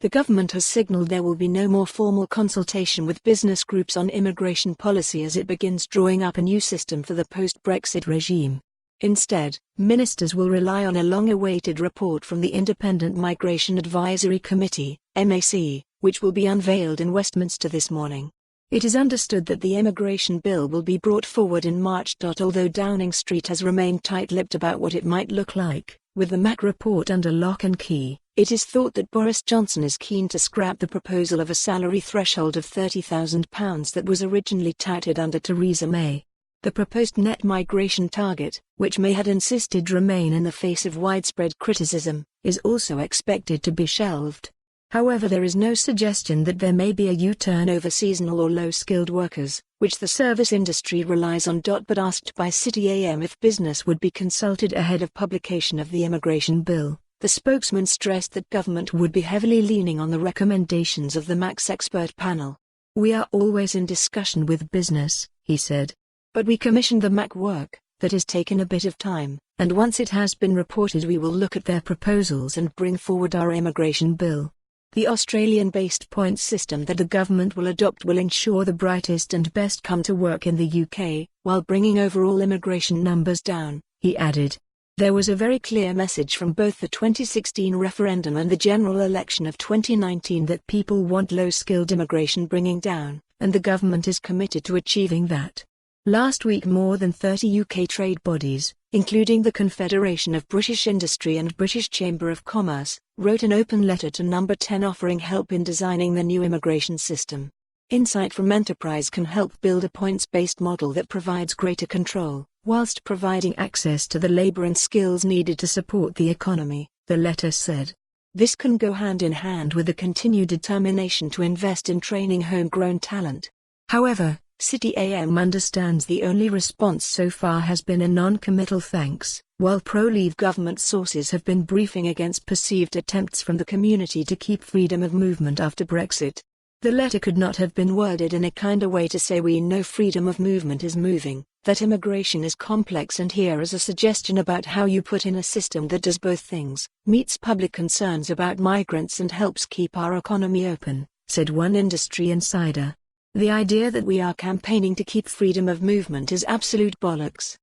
The government has signalled there will be no more formal consultation with business groups on immigration policy as it begins drawing up a new system for the post-Brexit regime. Instead, ministers will rely on a long-awaited report from the Independent Migration Advisory Committee, MAC, which will be unveiled in Westminster this morning. It is understood that the immigration bill will be brought forward in March. Although Downing Street has remained tight-lipped about what it might look like, with the MAC report under lock and key, it is thought that Boris Johnson is keen to scrap the proposal of a salary threshold of £30,000 that was originally touted under Theresa May. The proposed net migration target, which May had insisted remain in the face of widespread criticism, is also expected to be shelved. However, there is no suggestion that there may be a U-turn over seasonal or low-skilled workers, which the service industry relies on. But asked by City A.M if business would be consulted ahead of publication of the immigration bill, the spokesman stressed that government would be heavily leaning on the recommendations of the MAC's expert panel. "We are always in discussion with business," he said. "But we commissioned the MAC work, that has taken a bit of time, and once it has been reported we will look at their proposals and bring forward our immigration bill." The Australian-based points system that the government will adopt will ensure the brightest and best come to work in the UK, while bringing overall immigration numbers down, he added. There was a very clear message from both the 2016 referendum and the general election of 2019 that people want low-skilled immigration bringing down, and the government is committed to achieving that. Last week more than 30 UK trade bodies, including the Confederation of British Industry and British Chamber of Commerce, wrote an open letter to on.But offering help in designing the new immigration system. Insight from enterprise can help build a points-based model that provides greater control, whilst providing access to the labour and skills needed to support the economy, the letter said. This can go hand in hand with the continued determination to invest in training homegrown talent. However, City A.M understands the only response so far has been a non-committal thanks, while pro-Leave government sources have been briefing against perceived attempts from the community to keep freedom of movement after Brexit. The letter could not have been worded in a kinder way to say we know freedom of movement is moving, that immigration is complex, and here is a suggestion about how you put in a system that does both things, meets public concerns about migrants and helps keep our economy open, said one industry insider. The idea that we are campaigning to keep freedom of movement is absolute bollocks.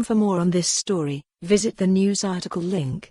For more on this story, visit the news article link.